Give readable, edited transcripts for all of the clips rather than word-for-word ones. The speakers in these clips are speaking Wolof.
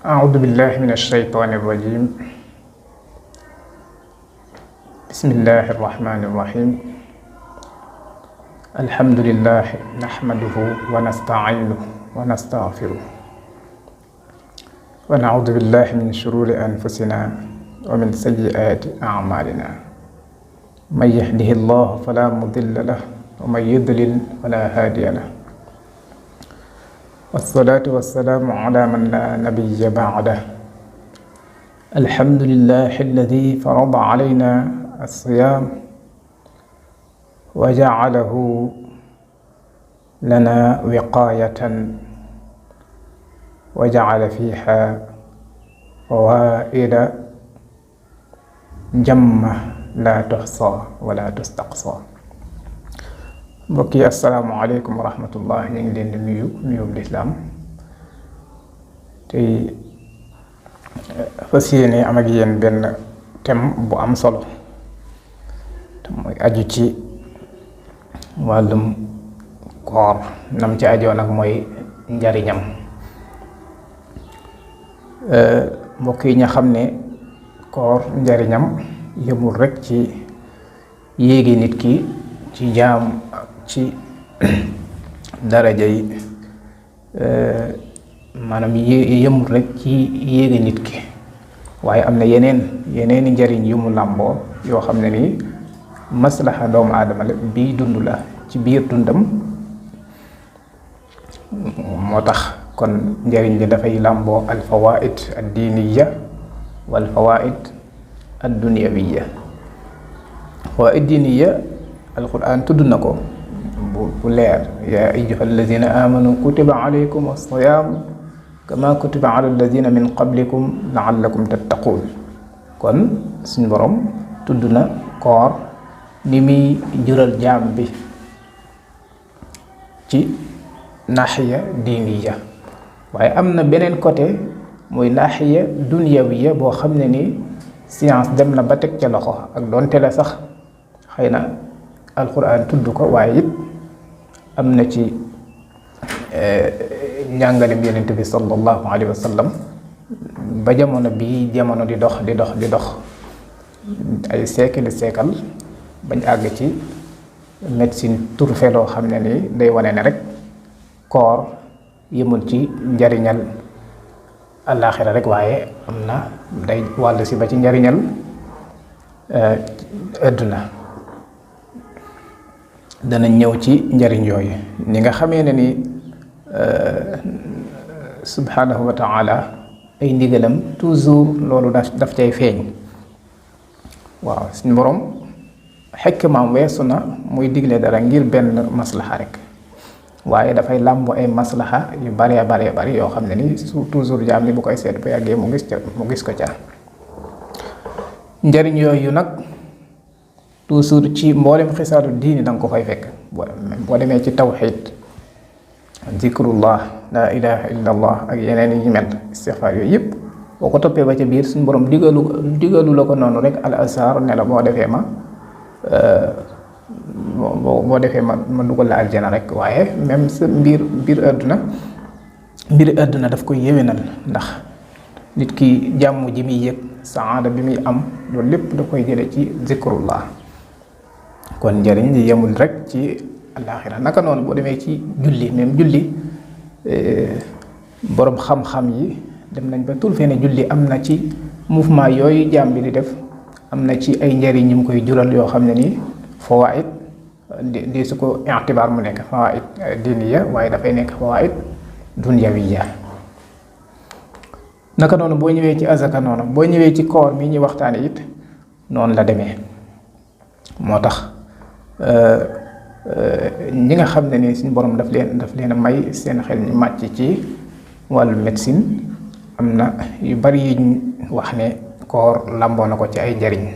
أعوذ بالله من الشيطان الرجيم. بسم الله الرحمن الرحيم. الحمد لله نحمده ونستعينه ونستغفره ونعوذ بالله من شرور أنفسنا ومن سيئات أعمالنا. من يهده الله فلا مضل له ومن يضلل فلا هادي له. والصلاة والسلام على من لا نبي بعده. الحمد لله الذي فرض علينا الصيام وجعله لنا وقاية وجعل فيها فوائد جمة لا تحصى ولا تستقصى. mbokk yi asalaamaaleykum wa rahmatullah, ñu ngi leen di nuyu lislaam tey fas yéene am ak yéen benn thème bu am solo te mooy aju ci wàllum koor. nam ci ajoo nag mooy njariñam. mbokk yi ña xam ne koor njariñam yëmul rek ci yéegi nit ki ci jaam ci daraja yi, maanaam yëmul rek ci yéege nit ki, waaye am na yeneeni njariñ yu mu làmboo yoo xam ne nii maslaxa doomu aadama la bii dund la ci biir dundam. moo tax kon njariñ li dafay làmboo al fawaid ad diiniya wal fawaid ad dunyawiya. fawaid diiniya alquran tudd na ko bu leer. yaa ayyuha alladina amanu kutiba alaykum as-siyam kama kutiba ala alladina min qablikum laallakum tattaqun. kon suñu borom tudd na koor ni muy jural jaam bi ci naxiya diiniya, waaye am na beneen côté muy naxiya dunyawiya boo xam ne ni science dem na ba teg ca loxo, ak doonte la sax xëy na alquran tudd ko, waaye it am na ci njàngalem yonent bi sallallahu alayhi wa sallam ba jamono bii jamono di dox ay siècle bañ àgg ci médecine trouvé loo xam ne ni day wane ne rek koor yëmul ci njariñal àllaaxira rek, waaye am na day wàll si ba ci njariñal àdduna. dana ñëw ci njariñ yooyu ni nga xamee ne ni subhanahu wa taala ay ndigalam toujours loolu daf cay feeñ. waaw suñu borom xekmaam weesu na muy digle dara ngir benn maslaxa rek, waaye dafay làmbu ay maslaxa yu baree bari yoo xam ne ni su toujours jaam ni bu koy seet bu yàggee mu gis ko ca. njariñ yooyu nag toujours ci mboolem xisaatu diini da nga ko fay fekk. boo demee ci tawxid, zikrullah, la ilaha illa allah ak yeneen yi mel, istixfaar yooyu yëpp boo ko toppee ba ca biir suñu borom digalu la ko noonu rek al azhar ne la boo defee ma dugal la aljana rek, waaye même sa mbir àdduna daf koy yéwénal, ndax nit ki jàmm ji muy yëg, saada bi muy am, loolu lépp da koy jële ci zikrullah. kon njëriñ li yemul rek ci àllaaxira. naka noonu boo demee ci julli, même julli boroom xam-xam yi dem nañ ba tul fee ne julli am na ci mouvement yooyu jaam bi di def, am na ci ay njëriñ ñu koy jural yoo xam ne nii fawaid di su ko i'tibaar mu nekk fawaid diiniya, waaye dafay nekk fawaid dunyawiya. naka noonu boo ñëwee ci azaka, noonu boo ñëwee ci koor mi ñu waxtaane it noonu la demee. moo tax ñi nga xam ne ni suñu borom daf leen a may seen xel ñu màcc ci wàllu médecine, am na yu bari yuñ wax ne koor làmboo na ko ci ay njariñ.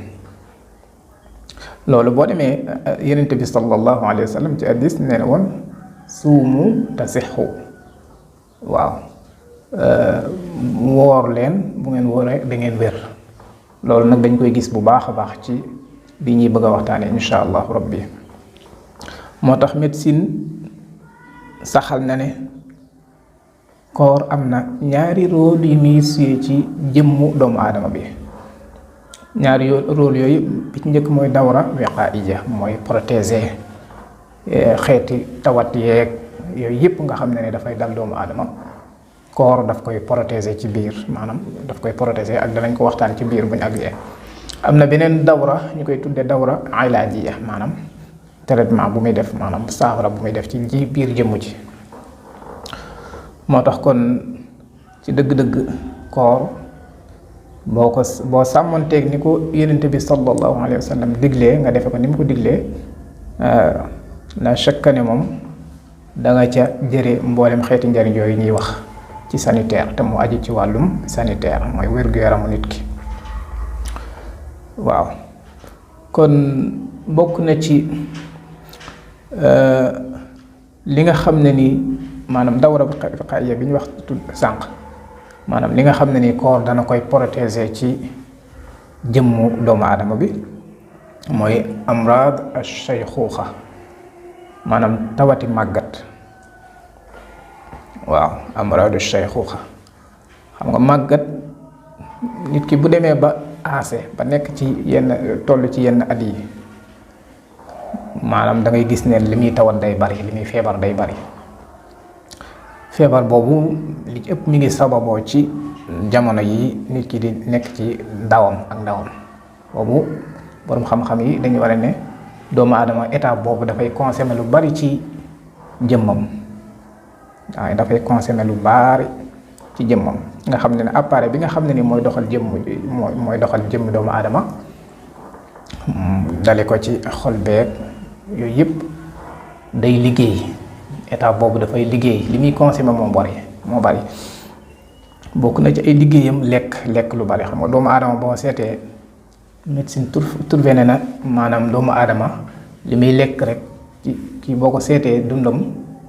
loolu boo demee yonent bi sallallahu alayhi wa sallam ci hadiis nee na woon suumu tasixu. waaw woor leen, bu ngeen wooree da ngeen wér. loolu nag dañ koy gis bu baax a baax ci bi ñuy bëgg a waxtaane insha allahu rabbi. moo tax médecine saxal na ne koor am na ñaari rôle yu muy suyee ci jëmmu doomu aadama bi. ñaari rôle yooyu bi ci njëkk mooy dawra wiqaaiya mooy protéger xeeti tawat yeeg yooyu yëpp nga xam ne dafay dal doomu aadama. koor daf koy protéger ci biir maanaam daf koy protéger ak danañ ko waxtaan ci biir buñ àggee. am na beneen dawra ñu koy tuddee dawra ilaajiya maanaam traitement bu muy def maanaam saafara bu muy def ci biir jëmm ji. moo tax kon ci dëgg-dëgg koor boo sàmmanteeg ni ko yonent bi sallallahu alayhi wa sallam diglee nga defe ko ni mu ko diglee la shakka ne moom da nga ca jëre mboolem xeeti njariñ yooyu ñuy wax ci sanitaire te mu aju ci wàllum sanitaire mooy wér-gu-yaramu nit ki. waaw kon bokk na ci li nga xam ne ni maanaam dawra wiqaaiya bi ñu wax sànq maanaam li nga xam ne ni koor dana koy protéger ci jëmmu doomu aadama bi mooy amraad ash-shaykhuuxa maanaam tawati màggat. waaw amraad ash-shaykhuuxa xam nga màggat nit ki bu demee ba aase ba nekk ci yenn toll ci yenn at yi maanaam da ngay gis ne li muy tawat day bari li muy feebar day bari. feebar boobu li ëpp mi ngi sababoo ci jamono yi nit ki di nekk ci ndawam boobu borom xam-xam yi dañu war a ne doomu aadama état boobu dafay consommer lu bari ci jëmmam. waaye dafay consommer lu bari ci jëmmam nga xam ne appareil bi nga xam ne ni mooy doxal jëmm doomu aadama dale ko ci xol beeg yooyu yëpp day liggéey. état boobu dafay liggéey li muy consommer moo bari bokk na ci ay liggéeyam lekk lu bari xam nga doomu aadama boo seetee médecine trouvé na maanaam doomu aadama li muy lekk rek ci kii boo ko seetee dundam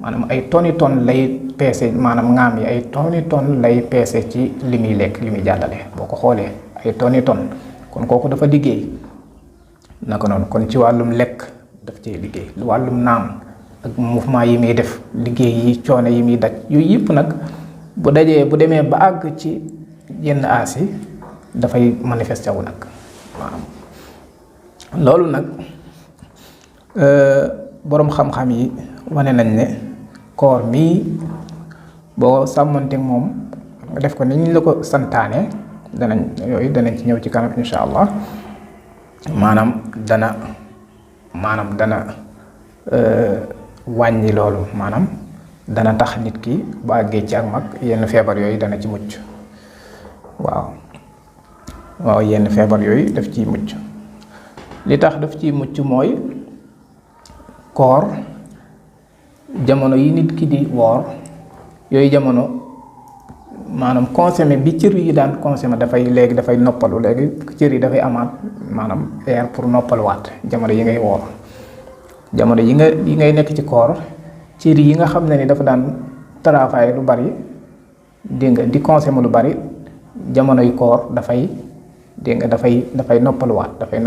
maanaam ay toni ton lay peese maanaam ŋaam yi ay toni ton lay peese ci li muy lekk li muy jàllale boo ko xoolee ay toni ton kon kooku dafa liggéey naka noonu kon ci wàllum lekk daf cee liggéey wàllum naan ak mouvement yi muy def liggéey yi coono yi muy daj yooyu yëpp nag bu demee ba àgg ci yenn aas yi dafay manifesté wu nag maanaam loolu nag boroom xam-xam yi wane nañ ne koor mii boo sàmmanteeg moom nga def ko ni ñu la ko santaane danañ ci ñëw ci kanam insha allah maanaam dana wàññi loolu maanaam dana tax nit ki bu àggee ci ak mag yenn feebar yooyu dana ci mucc. waaw yenn feebar yooyu daf ciy mucc li tax daf ciy mucc mooy koor jamono yi nit ki di woor yooyu jamono maanaam consommé bi cër yi daan consommé dafay noppalu léegi cër yi dafay amaat maanaam air pour noppaluwaat jamono yi ngay woor. jamono yi ngay nekk ci koor cër yi nga xam ne ni dafa daan travail lu bari dégg nga di consommer lu bari jamono yu koor dafay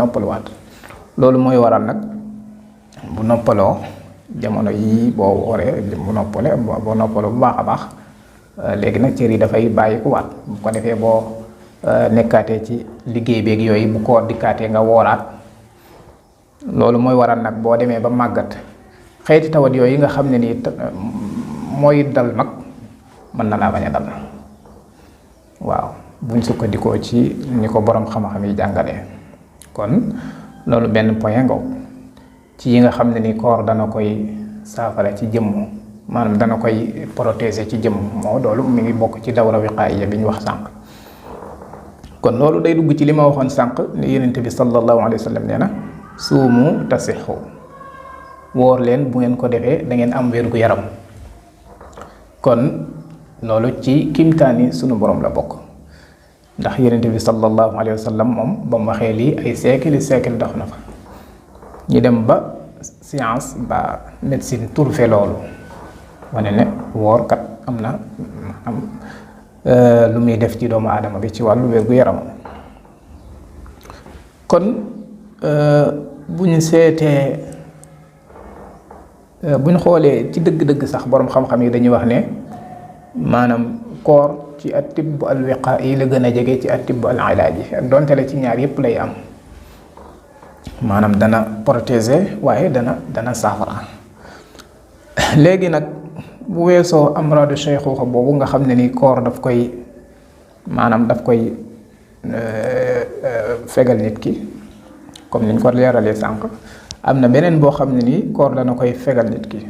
noppaluwaat loolu mooy waral nag bu noppaloo jamono yi boo wooree boo noppaloo bu baax a baax léegi nag cër yi dafay bàyyi ku waat bu ko defee boo nekkaatee ci liggéey beeg yooyu bu koor dikkaatee nga wooraat. loolu mooy waral nag boo demee ba màggat xeeti tawat yooyu nga xam ne nii mooy dal mag mën na laa bañ a dal waaw buñ sukkandikoo ci ni ko borom xam-xam yi jàngalee. kon loolu benn point ngaw ci yi nga xam ne ni koor dana koy saafara ci jëmm maanaam dana koy protéger ci jëmm loolu mi ngi bokk ci dawra wiqaaiya bi ñu wax sànq. kon loolu day dugg ci li ma waxoon sànq ne yonent bi sallallahu alayhi wa sallam nee na suumu tasixu woor leen bu ngeen ko defee da ngeen am wér gu yaram. kon loolu ci kimtaani sunu borom la bokk ndax yonent bi sallallahu alayhi wa sallam moom ba mu waxee lii ay siècle dox na fa ñu dem ba science ba médecine trouvé loolu wane ne woor kat am na lu muy def ci doomu aadama bi ci wàllu wér gu yaram. kon bu ñu seetee bu ñu xoolee ci dëgg-dëgg sax boroom xam-xam yi dañuy wax ne maanaam koor ci at-tibb al-wiqaa'i la gën a jege ci at-tibb al-ilaaji ak donte la ci ñaar yépp lay am maanaam dana protéger waaye dana saafara. léegi nag bu weesoo amraadu shayxuuxa boobu nga xam ne ni koor daf koy fegal nit ki comme niñ ko leeralee sànq am na beneen boo xam ne ni koor dana koy fegal nit ki